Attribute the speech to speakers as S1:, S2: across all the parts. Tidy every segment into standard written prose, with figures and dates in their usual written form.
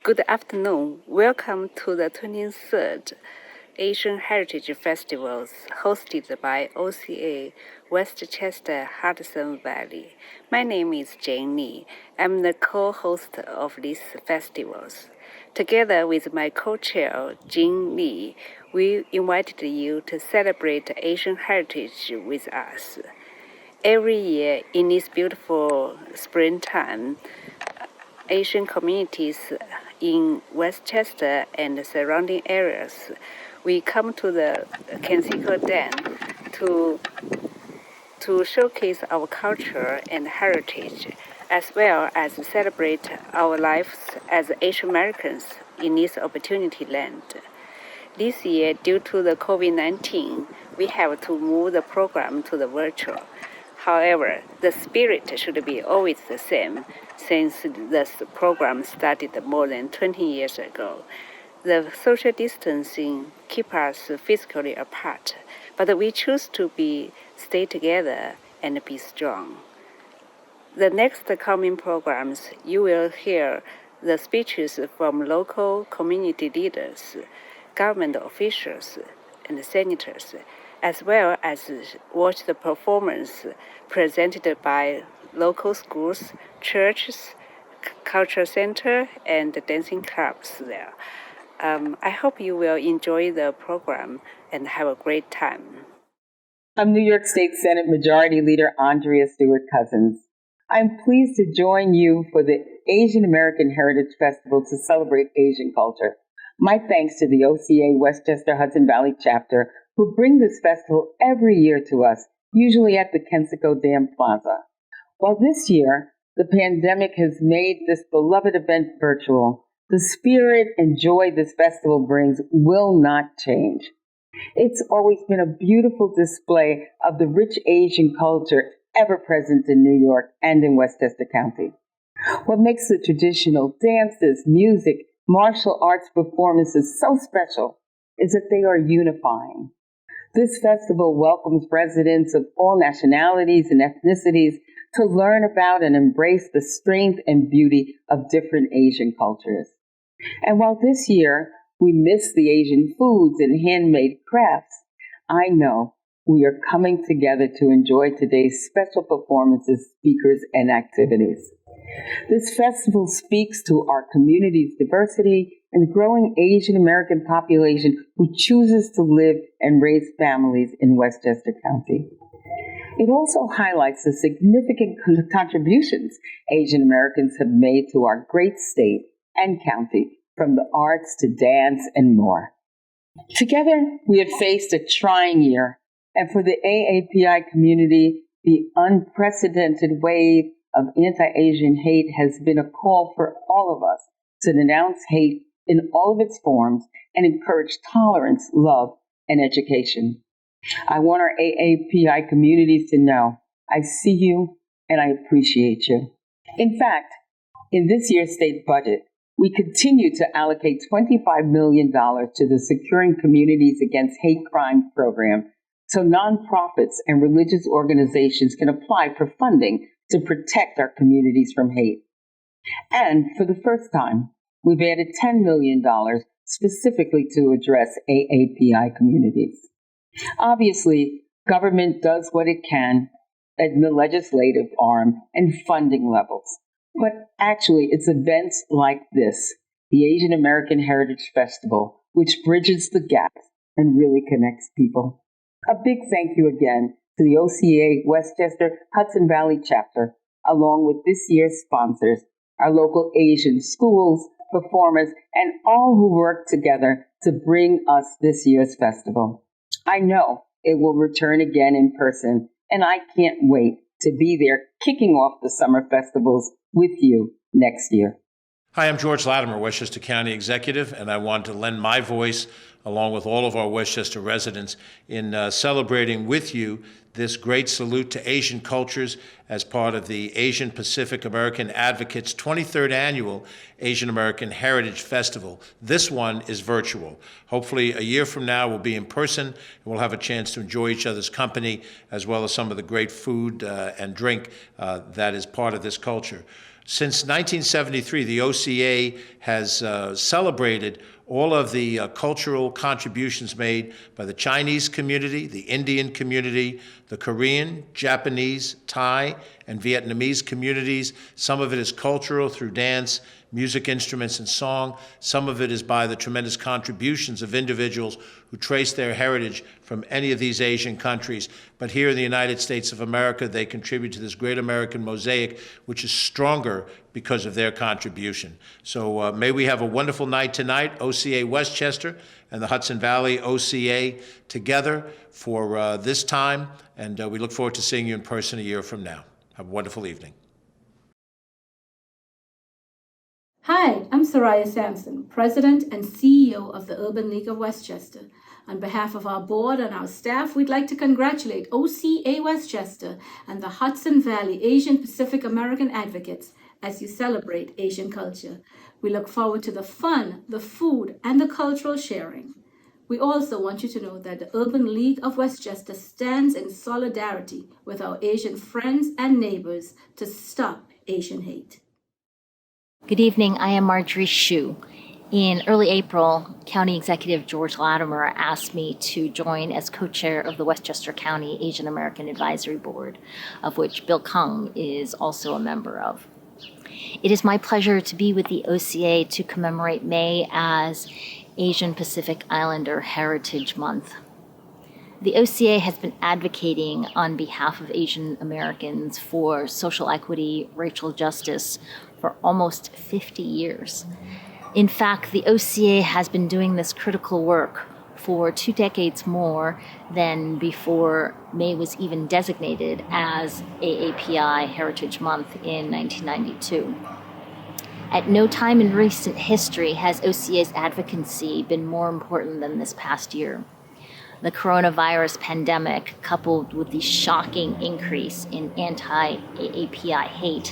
S1: Good afternoon. Welcome to the 23rd Asian Heritage Festivals hosted by OCA Westchester Hudson Valley. My name is Jane Lee. I'm the co-host of these festivals. Together with my co-chair, Jing Lee, we invited you to celebrate Asian heritage with us. Every year in this beautiful springtime, Asian communities in Westchester and the surrounding areas, we come to the Kensico Dam to showcase our culture and heritage, as well as celebrate our lives as Asian Americans in this opportunity land. This year, due to the COVID-19, we have to move the program to the virtual. However, the spirit should be always the same since this program started more than 20 years ago. The social distancing keeps us physically apart, but we choose to stay together and be strong. The next coming programs, you will hear the speeches from local community leaders, government officials, and senators, as well as watch the performance presented by local schools, churches, cultural center, and dancing clubs there. I hope you will enjoy the program and have a great time.
S2: I'm New York State Senate Majority Leader Andrea Stewart Cousins. I'm pleased to join you for the Asian American Heritage Festival to celebrate Asian culture. My thanks to the OCA Westchester Hudson Valley chapter, who bring this festival every year to us, usually at the Kensico Dam Plaza. While this year, the pandemic has made this beloved event virtual, the spirit and joy this festival brings will not change. It's always been a beautiful display of the rich Asian culture ever present in New York and in Westchester County. What makes the traditional dances, music, martial arts performances so special is that they are unifying. This festival welcomes residents of all nationalities and ethnicities to learn about and embrace the strength and beauty of different Asian cultures. And while this year we miss the Asian foods and handmade crafts, I know we are coming together to enjoy today's special performances, speakers, and activities. This festival speaks to our community's diversity and growing Asian American population who chooses to live and raise families in Westchester County. It also highlights the significant contributions Asian Americans have made to our great state and county, from the arts to dance and more. Together, we have faced a trying year, and for the AAPI community, the unprecedented wave of anti-Asian hate has been a call for all of us to denounce hate in all of its forms and encourage tolerance, love, and education. I want our AAPI communities to know I see you and I appreciate you. In fact, in this year's state budget, we continue to allocate $25 million to the Securing Communities Against Hate Crime program so nonprofits and religious organizations can apply for funding to protect our communities from hate. And for the first time, we've added $10 million specifically to address AAPI communities. Obviously, government does what it can in the legislative arm and funding levels. But actually, it's events like this, the Asian American Heritage Festival, which bridges the gaps and really connects people. A big thank you again to the OCA Westchester Hudson Valley chapter, along with this year's sponsors, our local Asian schools, performers, and all who work together to bring us this year's festival. I know it will return again in person, and I can't wait to be there kicking off the summer festivals with you next year.
S3: Hi, I'm George Latimer, Westchester County Executive, and I want to lend my voice, along with all of our Westchester residents, in celebrating with you this great salute to Asian cultures as part of the Asian Pacific American Advocates 23rd Annual Asian American Heritage Festival. This one is virtual. Hopefully a year from now we'll be in person and we'll have a chance to enjoy each other's company as well as some of the great food and drink that is part of this culture. Since 1973, the OCA has celebrated all of the cultural contributions made by the Chinese community, the Indian community, the Korean, Japanese, Thai, and Vietnamese communities. Some of it is cultural through dance, music instruments, and song. Some of it is by the tremendous contributions of individuals who trace their heritage from any of these Asian countries. But here in the United States of America, they contribute to this great American mosaic, which is stronger because of their contribution. So may we have a wonderful night tonight, OCA Westchester and the Hudson Valley OCA together for this time, and we look forward to seeing you in person a year from now. Have a wonderful evening.
S4: Hi, I'm Soraya Sampson, President and CEO of the Urban League of Westchester. On behalf of our board and our staff, we'd like to congratulate OCA Westchester and the Hudson Valley Asian Pacific American Advocates as you celebrate Asian culture. We look forward to the fun, the food, and the cultural sharing. We also want you to know that the Urban League of Westchester stands in solidarity with our Asian friends and neighbors to stop Asian hate.
S5: Good evening, I am Marjorie Hsu. In early April, County Executive George Latimer asked me to join as co-chair of the Westchester County Asian American Advisory Board, of which Bill Kung is also a member of. It is my pleasure to be with the OCA to commemorate May as Asian Pacific Islander Heritage Month. The OCA has been advocating on behalf of Asian Americans for social equity, racial justice for almost 50 years. In fact, the OCA has been doing this critical work for 2 decades more than before May was even designated as AAPI Heritage Month in 1992. At no time in recent history has OCA's advocacy been more important than this past year. The coronavirus pandemic, coupled with the shocking increase in anti-AAPI hate,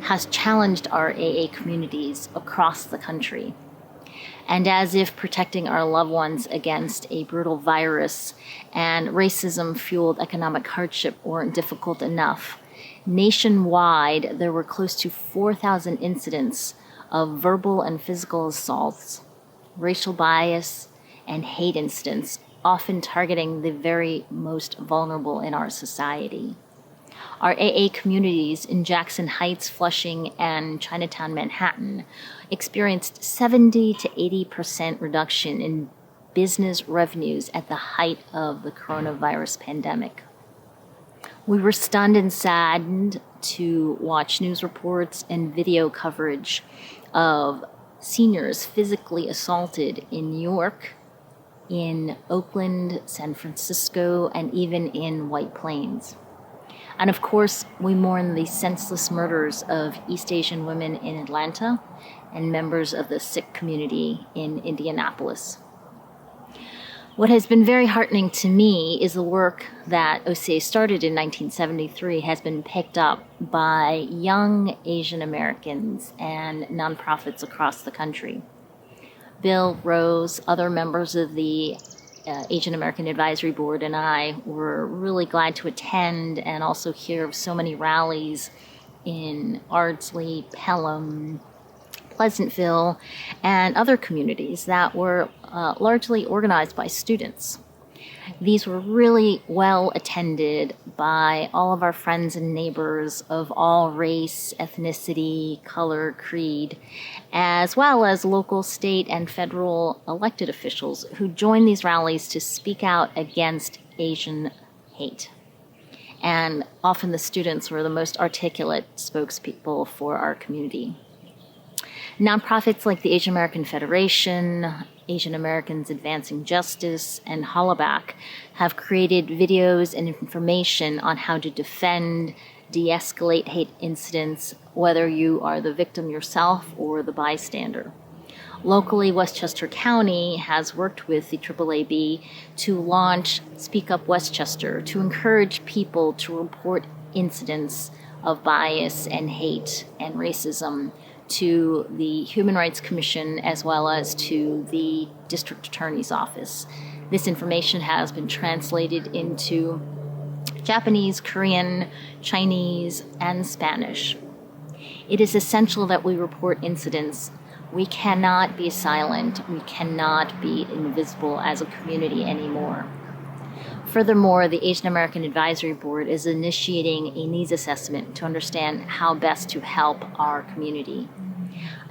S5: has challenged our AA communities across the country. And as if protecting our loved ones against a brutal virus and racism-fueled economic hardship weren't difficult enough, nationwide there were close to 4,000 incidents of verbal and physical assaults, racial bias, and hate incidents, often targeting the very most vulnerable in our society. Our AA communities in Jackson Heights, Flushing, and Chinatown, Manhattan experienced 70 to 80% reduction in business revenues at the height of the coronavirus pandemic. We were stunned and saddened to watch news reports and video coverage of seniors physically assaulted in New York, in Oakland, San Francisco, and even in White Plains. And of course, we mourn the senseless murders of East Asian women in Atlanta and members of the Sikh community in Indianapolis. What has been very heartening to me is the work that OCA started in 1973 has been picked up by young Asian Americans and nonprofits across the country. Bill, Rose, other members of the Asian American Advisory Board, and I were really glad to attend and also hear of so many rallies in Ardsley, Pelham, Pleasantville, and other communities that were largely organized by students. These were really well attended by all of our friends and neighbors of all race, ethnicity, color, creed, as well as local, state, and federal elected officials who joined these rallies to speak out against Asian hate. And often the students were the most articulate spokespeople for our community. Nonprofits like the Asian American Federation, Asian Americans Advancing Justice, and Hollaback have created videos and information on how to defend, de-escalate hate incidents, whether you are the victim yourself or the bystander. Locally, Westchester County has worked with the AAAB to launch Speak Up Westchester to encourage people to report incidents of bias and hate and racism to the Human Rights Commission as well as to the District Attorney's Office. This information has been translated into Japanese, Korean, Chinese, and Spanish. It is essential that we report incidents. We cannot be silent. We cannot be invisible as a community anymore. Furthermore, the Asian American Advisory Board is initiating a needs assessment to understand how best to help our community.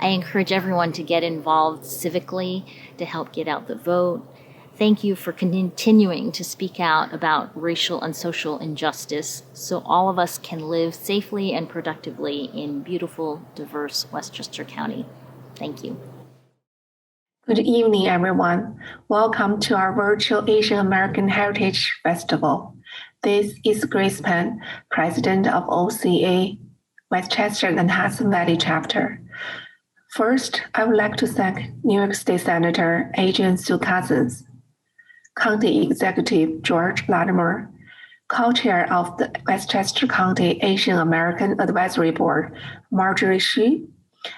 S5: I encourage everyone to get involved civically to help get out the vote. Thank you for continuing to speak out about racial and social injustice so all of us can live safely and productively in beautiful, diverse Westchester County. Thank you.
S6: Good evening, everyone. Welcome to our virtual Asian American Heritage Festival. This is Grace Pan, President of OCA Westchester and Hudson Valley Chapter. First, I would like to thank New York State Senator Adrian Sue Cousins, County Executive George Latimer, Co-Chair of the Westchester County Asian American Advisory Board, Marjorie Hsu,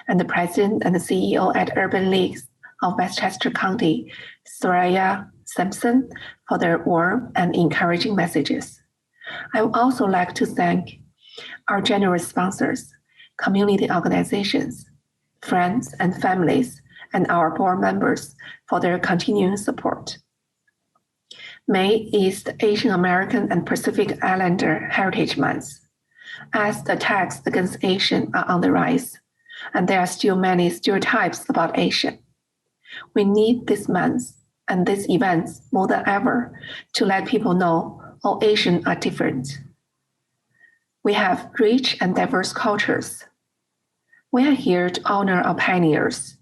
S6: and the President and the CEO at Urban League of Westchester County, Soraya Sampson, for their warm and encouraging messages. I would also like to thank our generous sponsors, community organizations, friends and families, and our board members for their continuing support. May is the Asian American and Pacific Islander Heritage Month. As the attacks against Asian are on the rise, and there are still many stereotypes about Asian, we need this month and these events more than ever to let people know all Asians are different. We have rich and diverse cultures. We are here to honor our pioneers,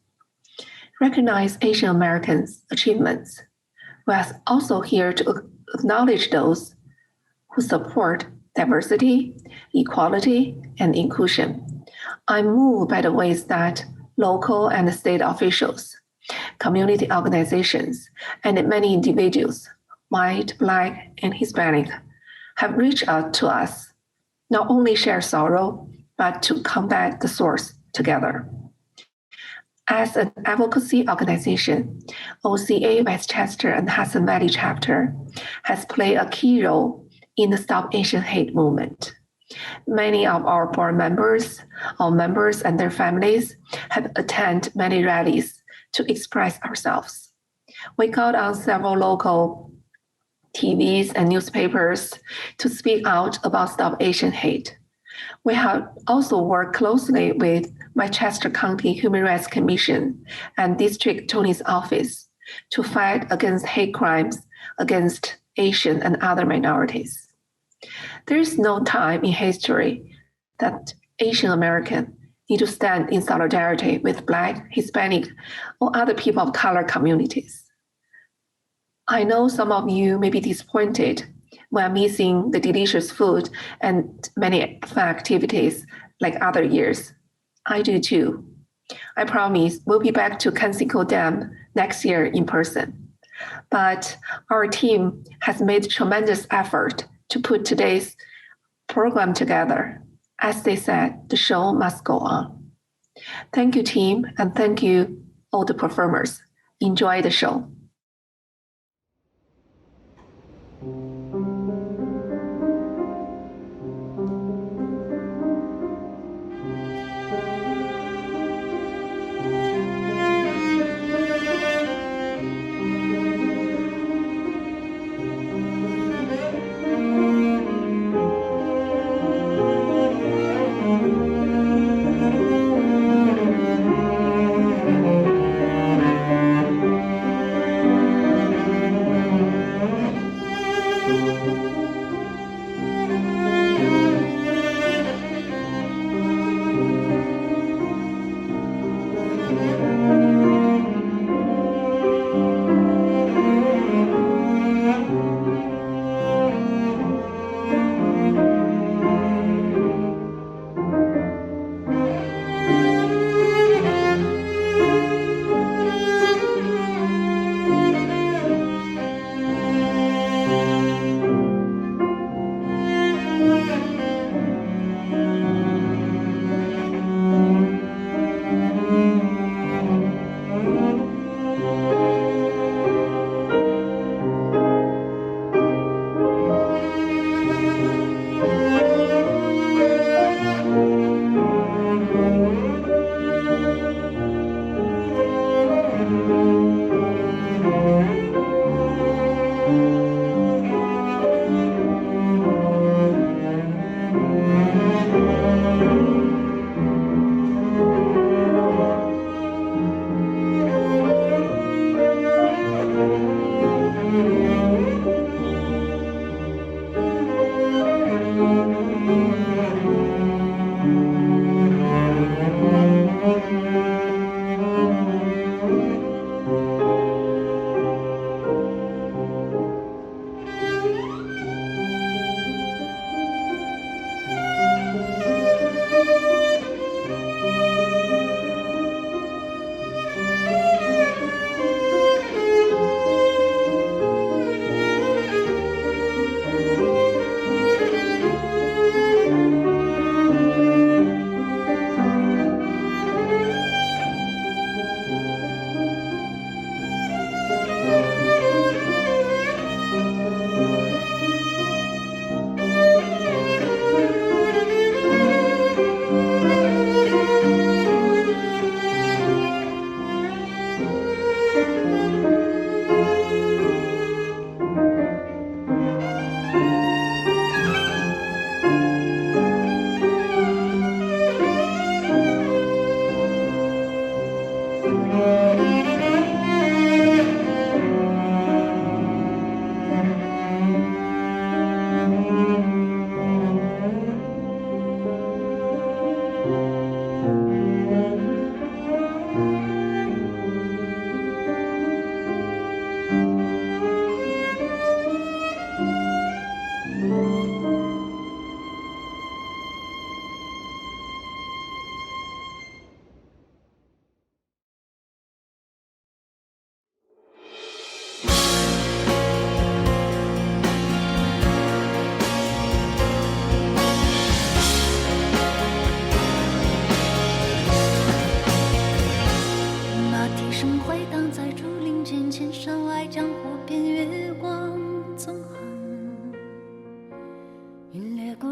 S6: recognize Asian Americans' achievements. We are also here to acknowledge those who support diversity, equality, and inclusion. I'm moved by the ways that local and state officials, community organizations, and many individuals, white, Black, and Hispanic, have reached out to us, not only share sorrow, but to combat the source together. As an advocacy organization, OCA Westchester and Hudson Valley Chapter has played a key role in the Stop Asian Hate movement. Many of our board members, our members and their families have attended many rallies to express ourselves. We got on several local TVs and newspapers to speak out about Stop Asian Hate. We have also worked closely with Westchester County Human Rights Commission and District Attorney's Office to fight against hate crimes against Asian and other minorities. There is no time in history that Asian American need to stand in solidarity with Black, Hispanic, or other people of color communities. I know some of you may be disappointed when missing the delicious food and many fun activities like other years. I do too. I promise we'll be back to Kensico Dam next year in person. But our team has made tremendous effort to put today's program together. As they said, the show must go on. Thank you, team, and thank you, all the performers. Enjoy the show.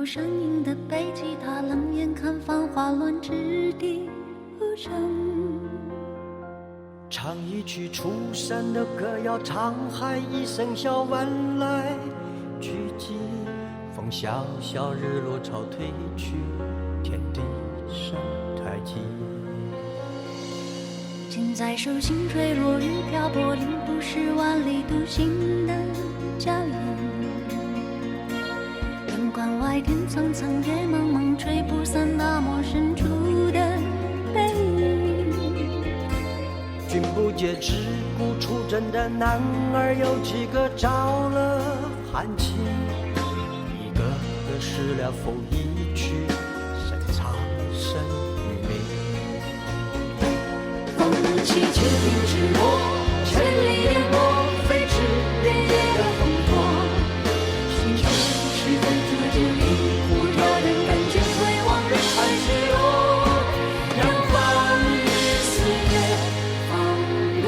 S7: 后声音的贝吉他，冷眼看繁华乱之地无声。
S8: 唱一曲出山的歌谣，唱海一声笑，万籁俱寂。风萧萧，日落潮退去，天地生太极。
S7: 剑在手，心坠落，雨漂泊，令不是万里独行的脚印。阳关外，天苍苍，野茫茫，吹不散那陌深处的背影。
S8: 君不见自古出征的男儿有几个着了寒气，一个个失了风一去，深藏身于民。
S7: 风起千里之末，千里烟波，飞驰连夜的烽火。心中是分作剑影，不挑灯看见回望人海起落，扬帆于四野放过。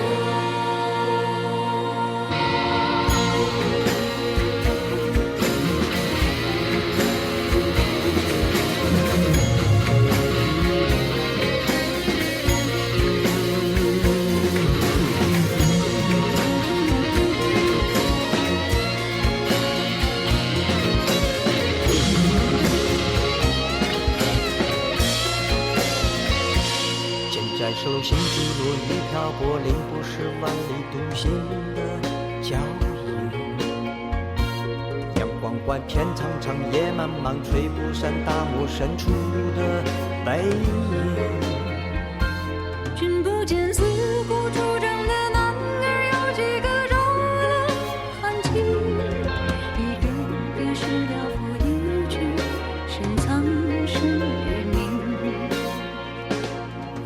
S8: 在手心之落，雨漂泊，令不是万里独行的脚印。阳光万片苍苍，野茫茫，吹不散大漠深处的背影。
S7: 君不见四顾出征的男儿有几个着了寒气，一个个失了负一去，深藏身于民。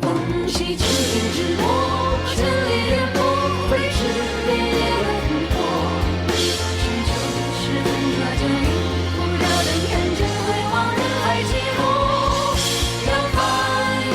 S7: 风起千里之末，千里烟波，飞驰连夜的烽火。山丘是分作剑影，不挑灯看见回望人海起落，扬帆于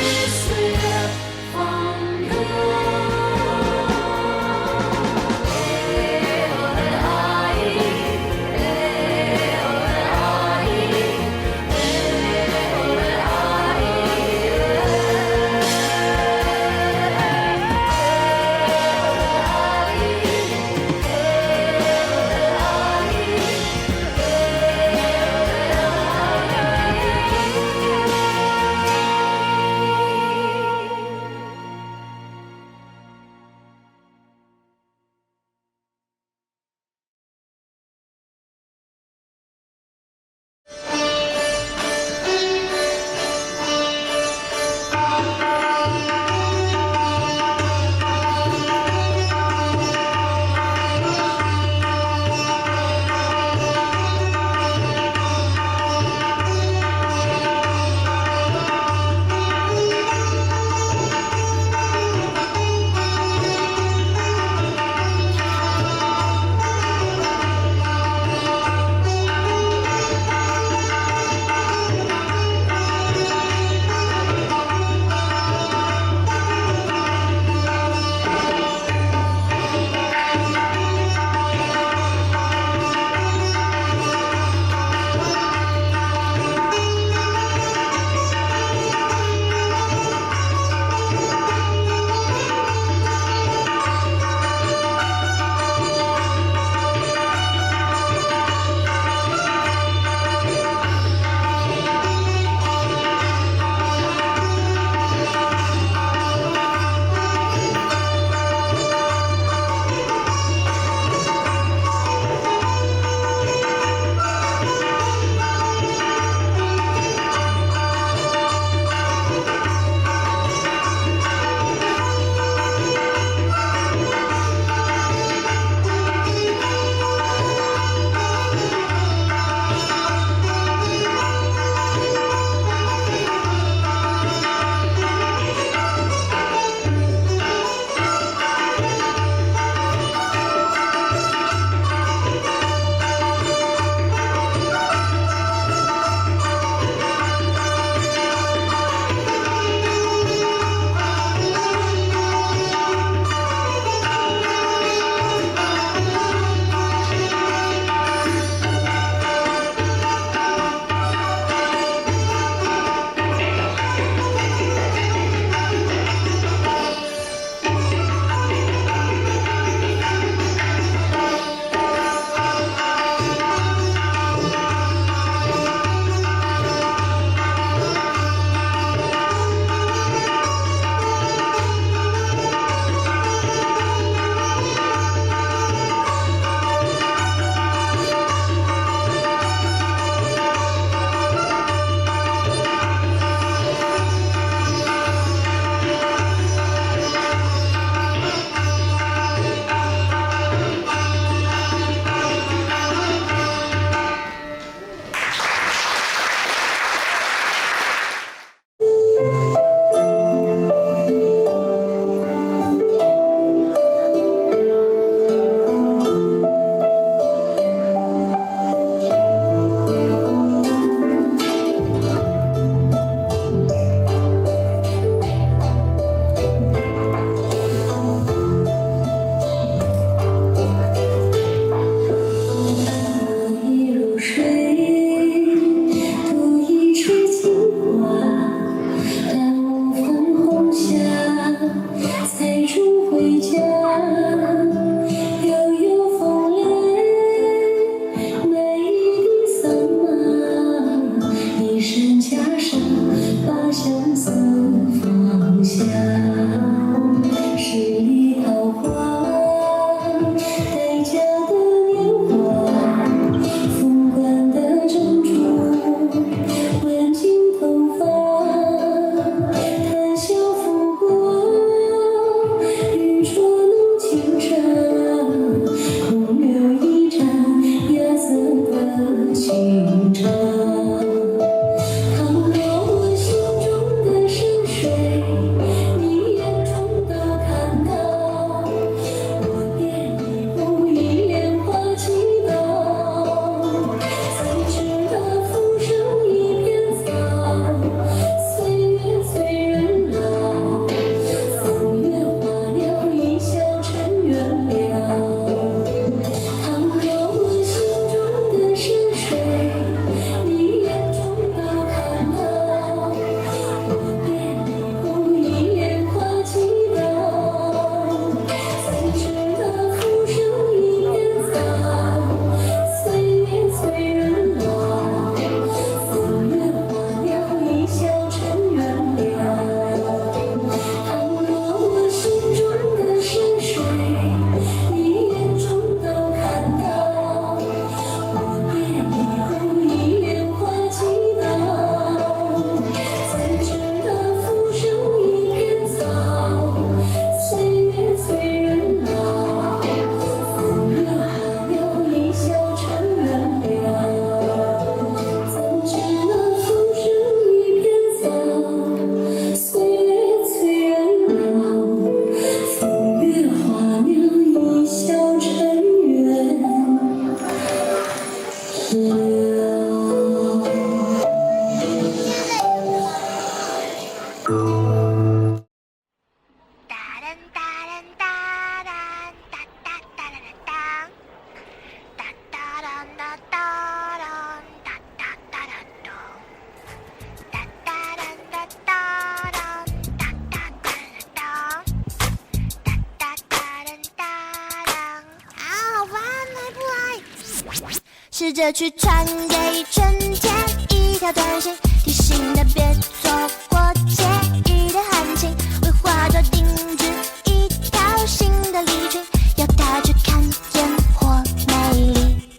S9: 试着去传给春天一条短信，提醒他别错过惬意的hành情，为花朵定制一条新的礼裙，要他去看见或美丽。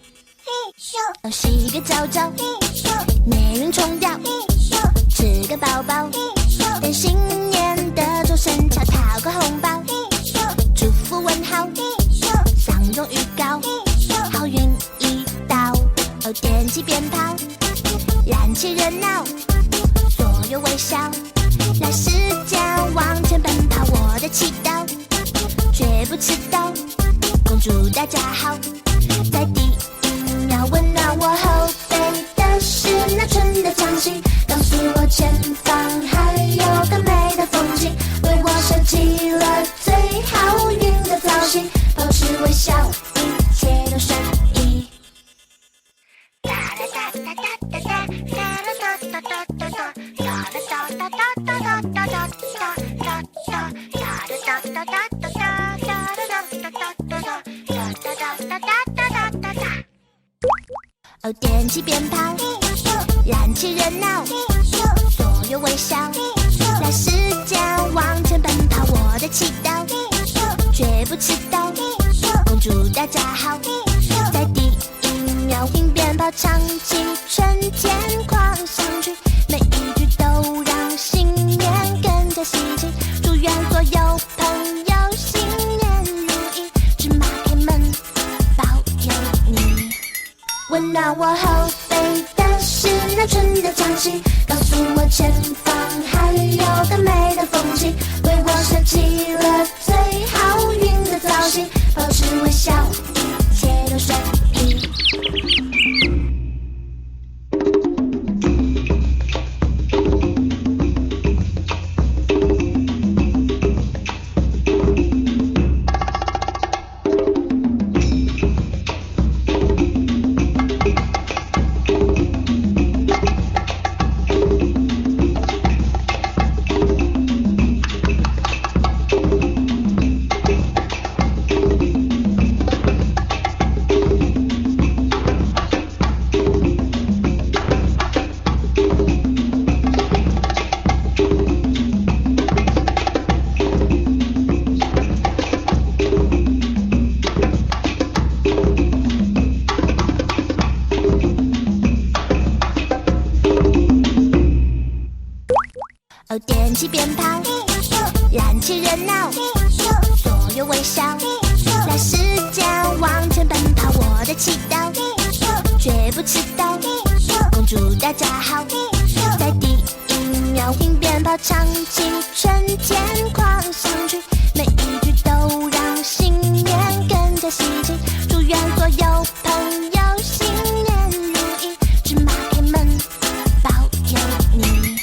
S9: 洗个澡澡，没人冲掉，吃个饱饱，等新年的钟声敲，讨个红包，祝福问好，丧钟预告，好运一到，点起鞭炮，燃起热闹，所有微笑，来时间往前奔跑，我的祈祷绝不迟到，恭祝大家好，在第一秒温暖我后背的是那春的气息，告诉我前方还有更美的风景，为我设计了最好运的造型，保持微笑，一切都顺意。点起鞭炮，燃起热闹，所有微笑，来时间往前奔跑，我的祈祷绝不迟到，恭祝大家好，在第一秒听鞭炮唱起春天狂想曲，每一句都让新年更加喜庆，祝愿所有朋友新年如意，芝麻开门保佑你。温暖我后背的是那春的气息，告诉我前方还有更美的风景，为我设计了最好运的造型，保持微笑，一切都顺意。点起鞭炮，燃起热闹，所有微笑，来时间往前奔跑，我的祈祷绝不迟到，恭祝大家好，在第一秒听鞭炮唱起春天狂想曲，每一句都让新年更加喜庆，祝愿所有朋友新年如意，芝麻开门保佑你。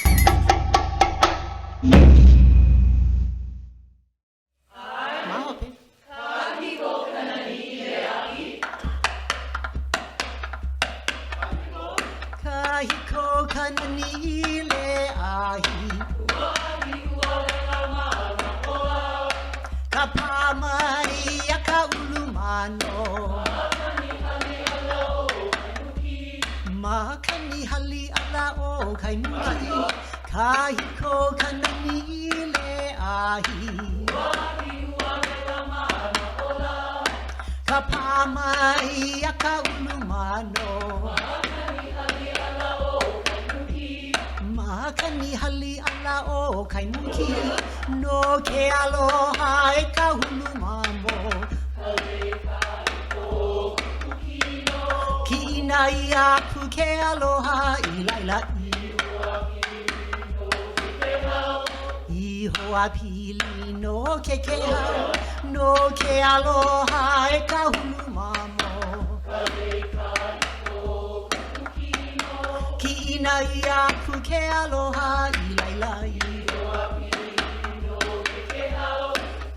S10: ina ia kuke aloha I laila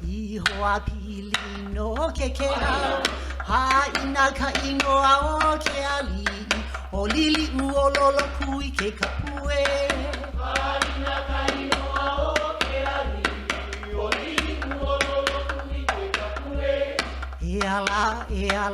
S10: I hoa pili no ke alo ha ina ka inoa o ke ali o lili u o lolo kui ke kapue ha ina ka inoa o ke ali o lili u o lolo kui ke kapue e ala ia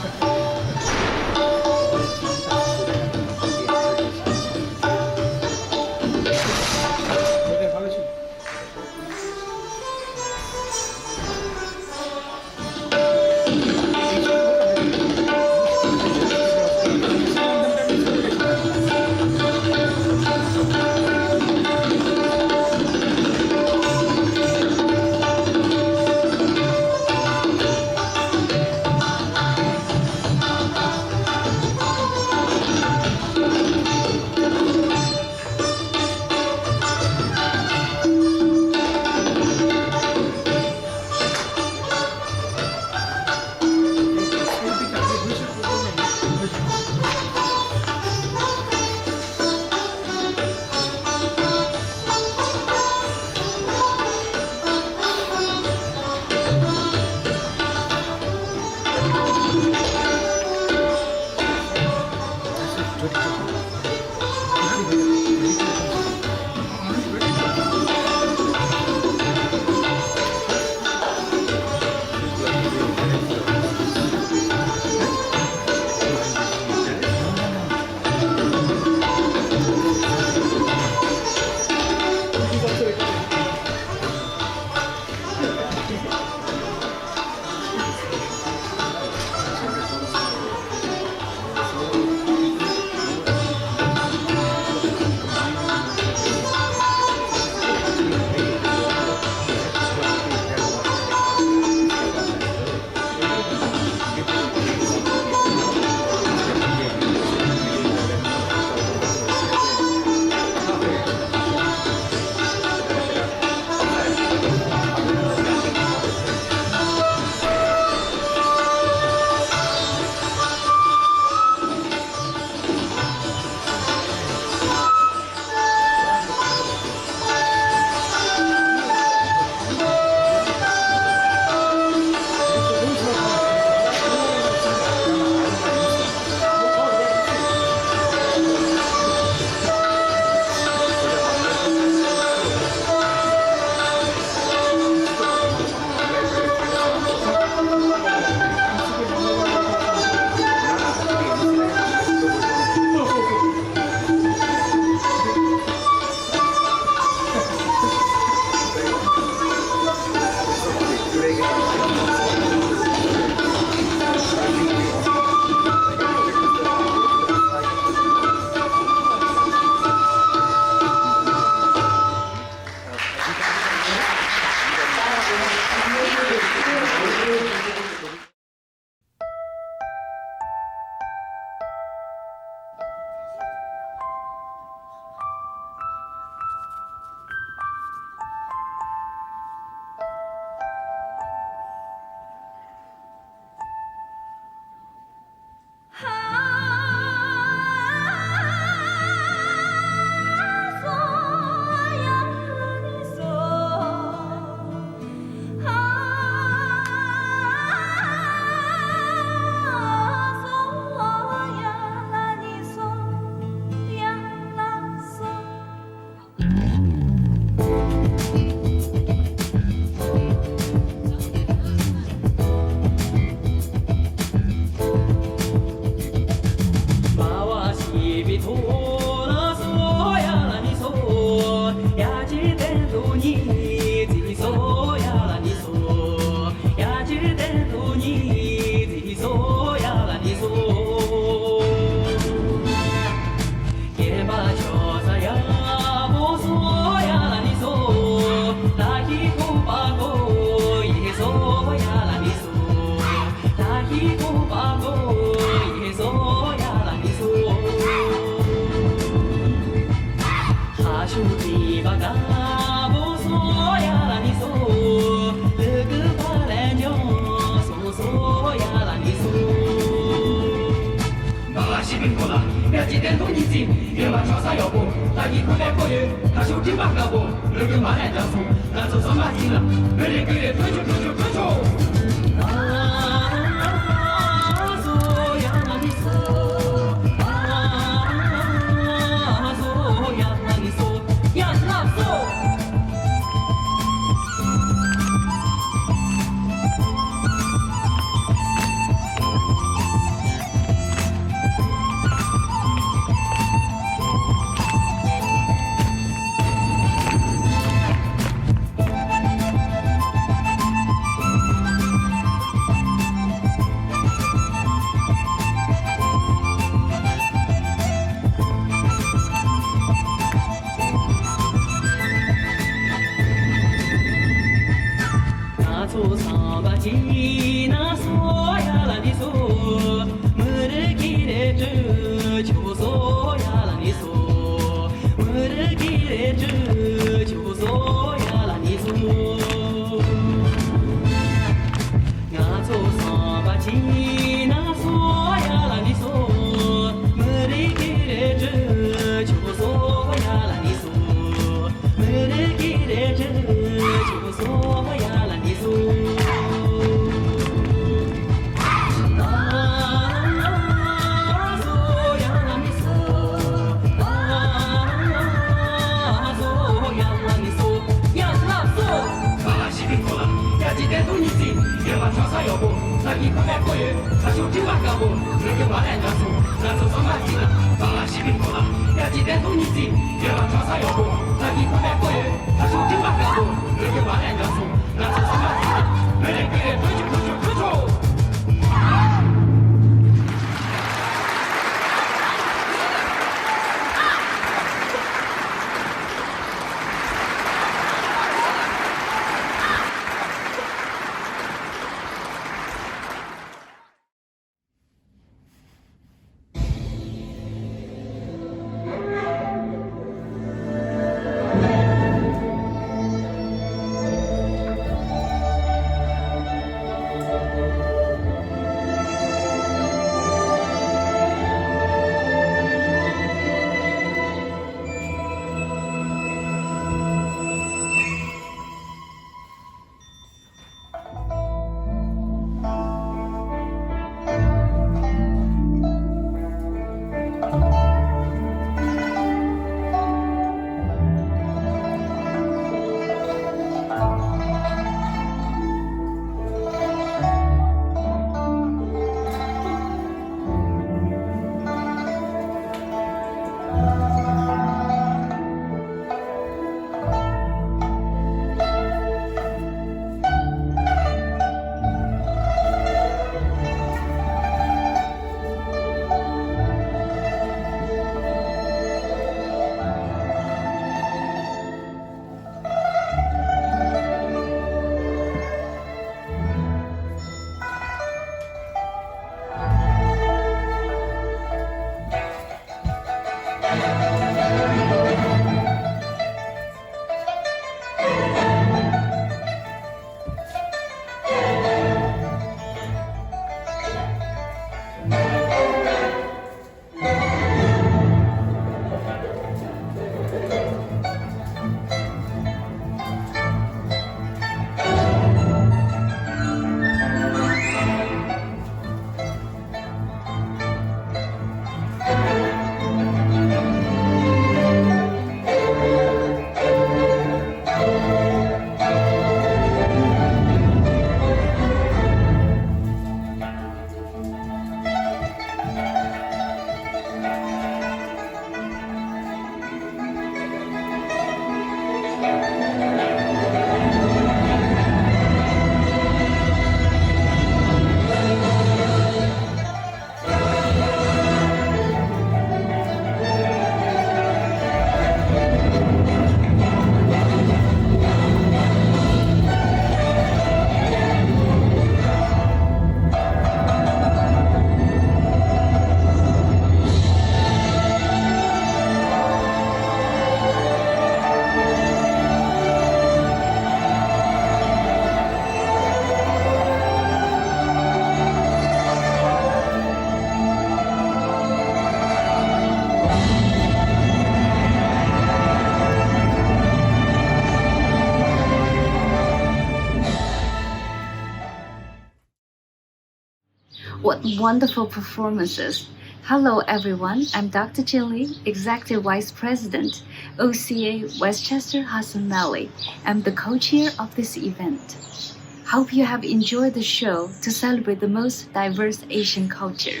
S11: What wonderful performances! Hello everyone, I'm Dr. Jilly, Executive Vice President, OCA Westchester Hudson Valley. I'm the co-chair of this event. Hope you have enjoyed the show to celebrate the most diverse Asian culture.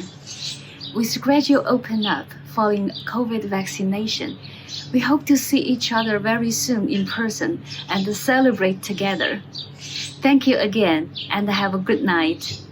S11: With gradual open up following COVID vaccination, we hope to see each other very soon in person and celebrate together. Thank you again and have a good night.